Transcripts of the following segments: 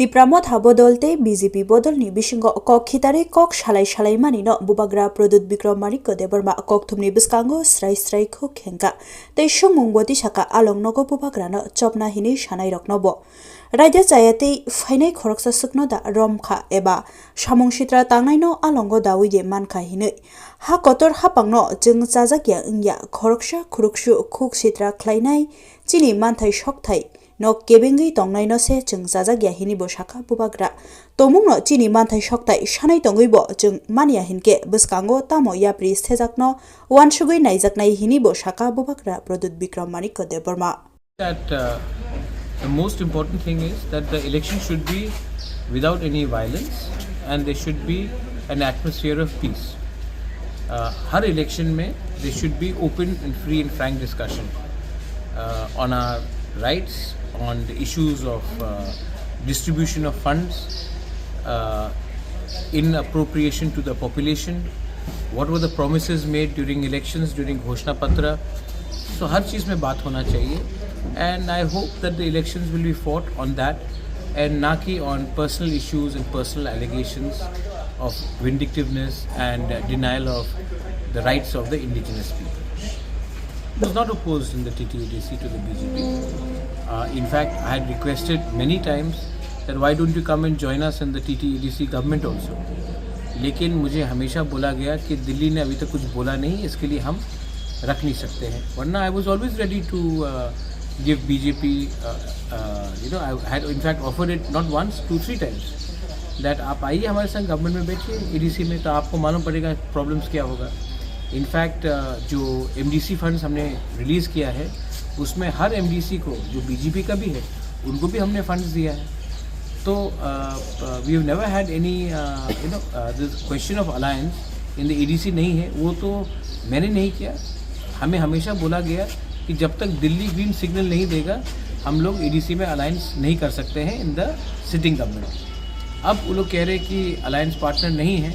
Tipramot ha bodolte BJP bodol ni bisingo kok khitare kok shalai mani no bubagra Pradut Bikram Mariko deborma kok thumni biskango strai ko khenka tei sumung boti saka along nogo bubagra no chopna hini shanai roknobo Raja Chayate fainai khoroksa sukno da romkha eba samung sitra tangnai no alongo dawi je mankha hinai ha kotor ha pangno jeng chajakya ingya khoroksa khurukshu khuk sitra khlainai chini manthai shokthai no kebengi tongnai no se jeng chajakya hini bo shaka bubagra tomung no chini manthai shokthai shanai tongui bo jeng mania hinke biskango tamo yapri sejakno wansugui naijaknai hini bo shaka bubagra Pradut Bikram Mariko deborma The most important thing is that the election should be without any violence and there should be an atmosphere of peace. Har election mein there should be open and free and frank discussion on our rights, on the issues of distribution of funds, in appropriation to the population, what were the promises made during elections, during Ghoshna Patra. So har cheez mein baat hona chahiye. And I hope that the elections will be fought on that and not on personal issues and personal allegations of vindictiveness and denial of the rights of the indigenous people. It was not opposed in the TTADC to the BJP. In fact, I had requested many times that why don't you come and join us in the TTADC government also. लेकिन मुझे हमेशा बोला गया कि दिल्ली ने अभी तक कुछ बोला नहीं, इसके लिए हम रख नहीं सकते हैं. वरना I was always ready to give BJP, I had in fact offered it not once, 2-3 times that आप आइए हमारे संग गवर्नमेंट में बैठिए EDC में, तो आपको मालूम पड़ेगा प्रॉब्लम्स क्या होगा. इनफैक्ट जो MDC फंड्स हमने रिलीज़ किया है उसमें हर MDC को जो BJP का भी है उनको भी हमने फंड्स दिया है. तो we have never had any this question of alliance in the EDC नहीं है, वो तो मैंने नहीं किया. हमें हमेशा बोला गया कि जब तक दिल्ली ग्रीन सिग्नल नहीं देगा हम लोग EDC में अलायंस नहीं कर सकते हैं इन द सिटिंग गवर्नमेंट. अब वो लोग कह रहे हैं कि अलायंस पार्टनर नहीं है,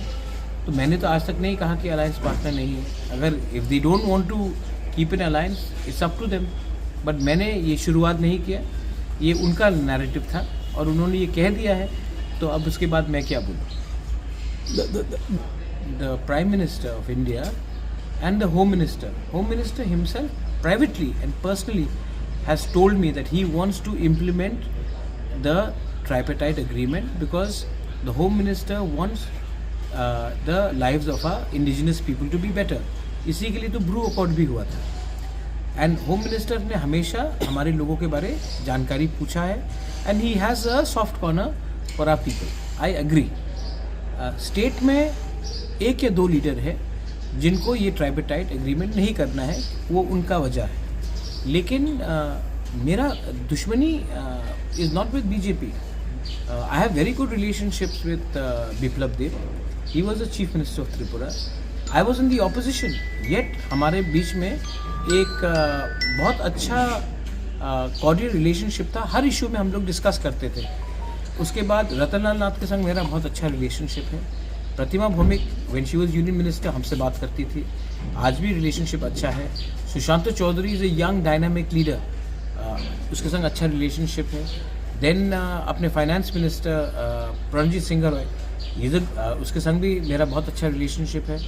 तो मैंने तो आज तक नहीं कहा कि अलायंस पार्टनर नहीं है. अगर if they don't want to keep an alliance it's up to them, but मैंने ये शुरुआत नहीं किया, ये उनका नैरेटिव था और उन्होंने ये कह दिया है, तो अब उसके बाद मैं क्या बोलूँ. The prime minister of India and the Home Minister himself privately and personally has told me that he wants to implement the tripartite agreement because the Home Minister wants the lives of our indigenous people to be better. इसी के लिए तो Bru accord भी हुआ था. And home minister ने हमेशा हमारे लोगों के बारे जानकारी पूछा है and he has a soft corner for our people. I agree. State में एक या दो लीडर है जिनको ये ट्राइपार्टाइट एग्रीमेंट नहीं करना है, वो उनका वजह है. लेकिन मेरा दुश्मनी is not with BJP. I have very good relationships with Biplab Deb. He was the chief minister of Tripura. I was in the opposition, yet हमारे बीच में एक बहुत अच्छा कॉर्डियल रिलेशनशिप था. हर इशू में हम लोग डिस्कस करते थे. उसके बाद रतनलाल नाथ के संग मेरा बहुत अच्छा रिलेशनशिप है. Pratima Bhowmik when she was union minister हमसे बात करती थी, आज भी रिलेशनशिप अच्छा है. Sushant Chaudhary is a young dynamic leader, उसके संग अच्छा रिलेशनशिप है. देन अपने फाइनेंस मिनिस्टर प्रणजीत सिंह रॉय, ये उसके संग भी मेरा बहुत अच्छा रिलेशनशिप है.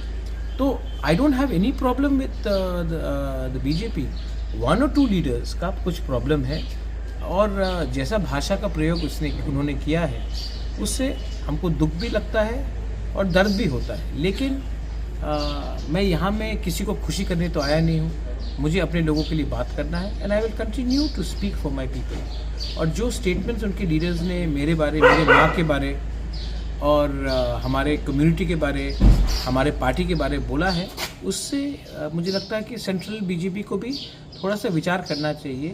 तो I don't have any problem with the BJP. 1 or 2 leaders का कुछ प्रॉब्लम है और जैसा भाषा का प्रयोग उन्होंने किया है उससे हमको दुख भी लगता है और दर्द भी होता है. लेकिन मैं यहाँ में किसी को खुशी करने तो आया नहीं हूँ. मुझे अपने लोगों के लिए बात करना है and I will continue to speak for my people. और जो स्टेटमेंट्स उनके लीडर्स ने मेरे बारे, मेरे माँ के बारे और हमारे कम्युनिटी के बारे, हमारे पार्टी के बारे बोला है, उससे मुझे लगता है कि सेंट्रल BJP को भी थोड़ा सा विचार करना चाहिए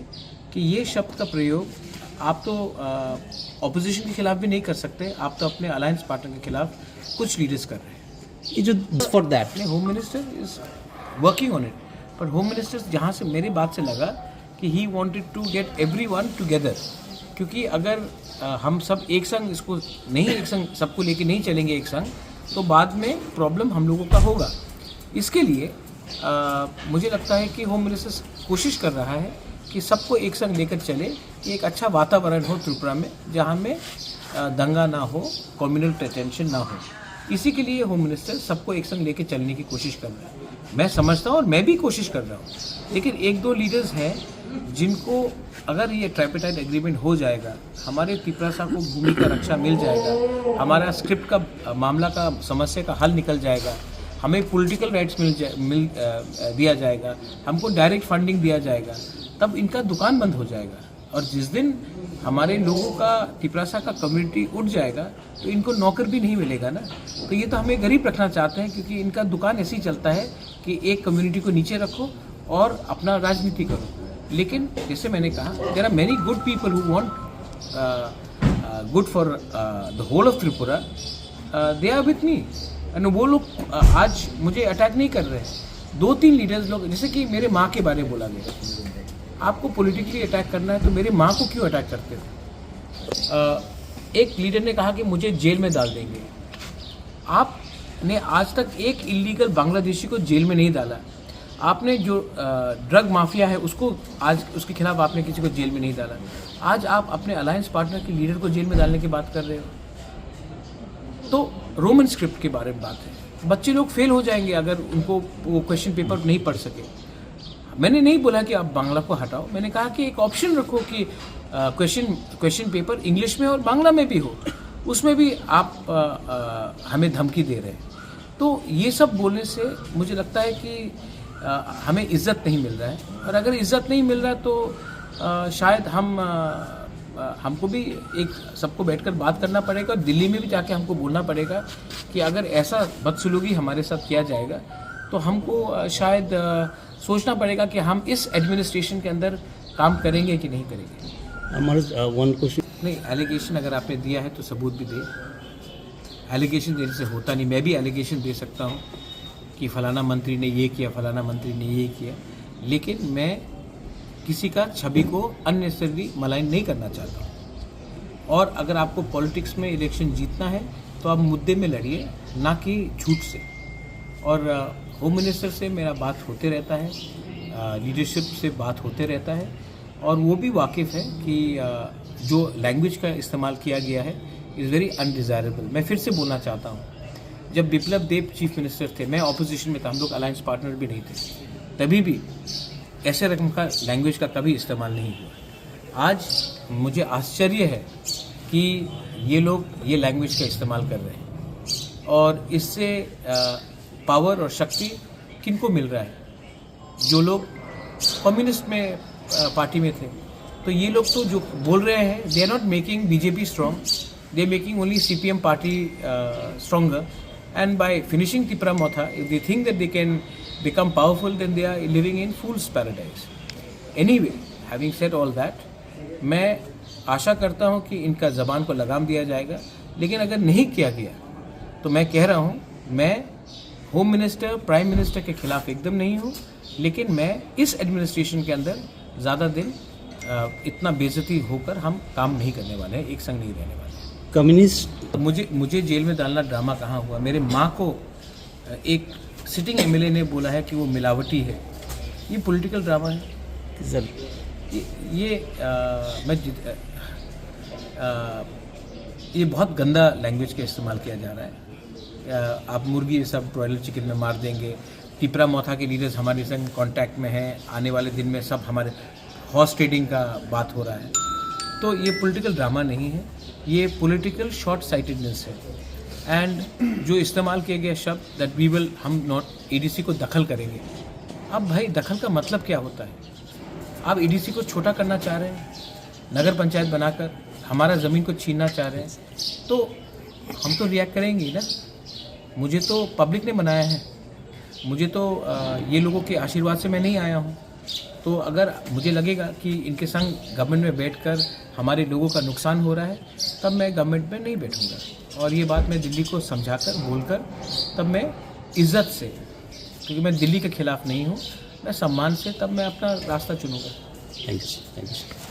कि ये शब्द का प्रयोग आप तो ऑपोजिशन के खिलाफ भी नहीं कर सकते, आप तो अपने अलायंस पार्टनर के खिलाफ कुछ लीडर्स कर रहे हैं. ये जो for that home minister is working on it. पर होम मिनिस्टर जहाँ से मेरी बात से लगा कि he wanted to get everyone together, क्योंकि अगर हम सब एक संग इसको नहीं, एक संग सबको लेके नहीं चलेंगे एक संग, तो बाद में प्रॉब्लम हम लोगों का होगा. इसके लिए मुझे लगता है कि होम मिनिस्टर कोशिश कर रहा है कि सबको एक संग लेकर चले, कि एक अच्छा वातावरण हो त्रिपुरा में, जहाँ में दंगा ना हो, कम्युनल टेंशन ना हो। इसी के लिए होम मिनिस्टर सबको एक संग लेके चलने की कोशिश कर रहा है। मैं समझता हूँ और मैं भी कोशिश कर रहा हूँ, लेकिन एक दो लीडर्स हैं जिनको अगर ये ट्राइपेटाइट एग्रीमेंट हो जाएगा, हमारे तिपरासा को भूमि का रक्षा मिल जाएगा, हमारा स्क्रिप्ट का मामला का समस्या का हल निकल जाएगा, हमें पॉलिटिकल राइट्स दिया जाएगा, हमको डायरेक्ट फंडिंग दिया जाएगा, तब इनका दुकान बंद हो जाएगा। और जिस दिन हमारे लोगों का तिपरासा का कम्युनिटी उठ जाएगा तो इनको नौकर भी नहीं मिलेगा ना। तो ये तो हमें गरीब रखना चाहते हैं, क्योंकि इनका दुकान ऐसे ही चलता है कि एक कम्युनिटी को नीचे रखो और अपना राजनीति करो। लेकिन जैसे मैंने कहा, there are many good people who want good for the whole of Tripura, they are with me. And वो लोग आज मुझे अटैक नहीं कर रहे हैं। 2-3 लीडर्स लोग, जैसे कि मेरे माँ के बारे में बोला गया, आपको पॉलिटिकली अटैक करना है तो मेरे माँ को क्यों अटैक करते थे? एक लीडर ने कहा कि मुझे जेल में डाल देंगे। आपने आज तक एक इलीगल बांग्लादेशी को जेल में नहीं डाला। आपने जो ड्रग माफिया है उसको आज उसके खिलाफ आपने किसी को जेल में नहीं डाला। आज आप अपने अलायंस पार्टनर के लीडर को जेल में डालने की बात कर रहे हो। तो रोमन स्क्रिप्ट के बारे में बात है। बच्चे लोग फेल हो जाएंगे अगर उनको वो क्वेश्चन पेपर नहीं पढ़ सके। मैंने नहीं बोला कि आप बांग्ला को हटाओ, मैंने कहा कि एक ऑप्शन रखो कि क्वेश्चन पेपर इंग्लिश में और बांग्ला में भी हो, उसमें भी आप हमें धमकी दे रहे हैं। तो ये सब बोलने से मुझे लगता है कि हमें इज्जत नहीं मिल रहा है, और अगर इज्जत नहीं मिल रहा है तो शायद हमको भी एक सबको बैठकर बात करना पड़ेगा, और दिल्ली में भी जाके हमको बोलना पड़ेगा कि अगर ऐसा बदसलूकी हमारे साथ किया जाएगा तो हमको शायद सोचना पड़ेगा कि हम इस एडमिनिस्ट्रेशन के अंदर काम करेंगे कि नहीं करेंगे। हमारा वन क्वेश्चन नहीं, एलिगेशन अगर आपने दिया है तो सबूत भी दे। एलिगेशन देने से होता नहीं। मैं भी एलिगेशन दे सकता हूँ कि फलाना मंत्री ने ये किया, फलाना मंत्री ने ये किया, लेकिन मैं किसी का छवि को अननेसेसरी मलाइन नहीं करना चाहता हूँ। और अगर आपको पॉलिटिक्स में इलेक्शन जीतना है तो आप मुद्दे में लड़िए, ना कि झूठ से। और होम मिनिस्टर से मेरा बात होते रहता है, लीडरशिप से बात होते रहता है, और वो भी वाकिफ़ है कि जो लैंग्वेज का इस्तेमाल किया गया है इज़ वेरी अनडिज़ायरेबल। मैं फिर से बोलना चाहता हूँ, जब बिप्लब देब चीफ मिनिस्टर थे, मैं ऑपोजिशन में था, हम लोग अलायंस पार्टनर भी नहीं थे, तभी भी ऐसे रकम का लैंग्वेज का कभी इस्तेमाल नहीं हुआ। आज मुझे आश्चर्य है कि ये लोग ये लैंग्वेज का इस्तेमाल कर रहे हैं, और इससे पावर और शक्ति किनको मिल रहा है? जो लोग कम्युनिस्ट में पार्टी में थे। तो ये लोग तो जो बोल रहे हैं, they are not making BJP strong, they are making only CPM party stronger. And by finishing Tipra Motha, if they think that they can become powerful, then they are living in fool's paradise. Anyway, having said all that, मैं आशा करता हूँ कि इनका ज़बान को लगाम दिया जाएगा, लेकिन अगर नहीं किया गया तो मैं कह रहा हूँ, मैं होम मिनिस्टर, प्राइम मिनिस्टर के खिलाफ एकदम नहीं हूँ, लेकिन मैं इस एडमिनिस्ट्रेशन के अंदर ज़्यादा दिन इतना बेइज्जती होकर हम काम नहीं करने वाले हैं, एक संग नहीं रहने वाले। कम्युनिस्ट मुझे जेल में डालना ड्रामा कहाँ हुआ? मेरे माँ को एक सिटिंग एमएलए ने बोला है कि वो मिलावटी है। ये पॉलिटिकल ड्रामा है सर। ये बहुत गंदा लैंग्वेज का इस्तेमाल किया जा रहा है। आप मुर्गी सब ब्रॉयलर चिकन में मार देंगे। तिपरा मोथा के लीडर्स हमारे संग कांटेक्ट में हैं, आने वाले दिन में सब हमारे हॉर्स ट्रेडिंग का बात हो रहा है। तो ये पॉलिटिकल ड्रामा नहीं है, ये पॉलिटिकल शॉर्ट साइटेडनेस है। एंड जो इस्तेमाल किए गए शब्द दैट वी विल, हम नॉट एडीसी को दखल करेंगे। अब भाई दखल का मतलब क्या होता है? आप एडीसी को छोटा करना चाह रहे हैं, नगर पंचायत बनाकर हमारा ज़मीन को छीनना चाह रहे हैं, तो हम तो रिएक्ट करेंगे ही ना। मुझे तो पब्लिक ने बनाया है, मुझे तो ये लोगों के आशीर्वाद से मैं नहीं आया हूँ। तो अगर मुझे लगेगा कि इनके संग गवर्नमेंट में बैठकर हमारे लोगों का नुकसान हो रहा है, तब मैं गवर्नमेंट में नहीं बैठूँगा। और ये बात मैं दिल्ली को समझाकर, बोलकर, तब मैं इज़्ज़त से, क्योंकि मैं दिल्ली के खिलाफ नहीं हूँ, मैं सम्मान से तब मैं अपना रास्ता चुनूँगा। Thank you.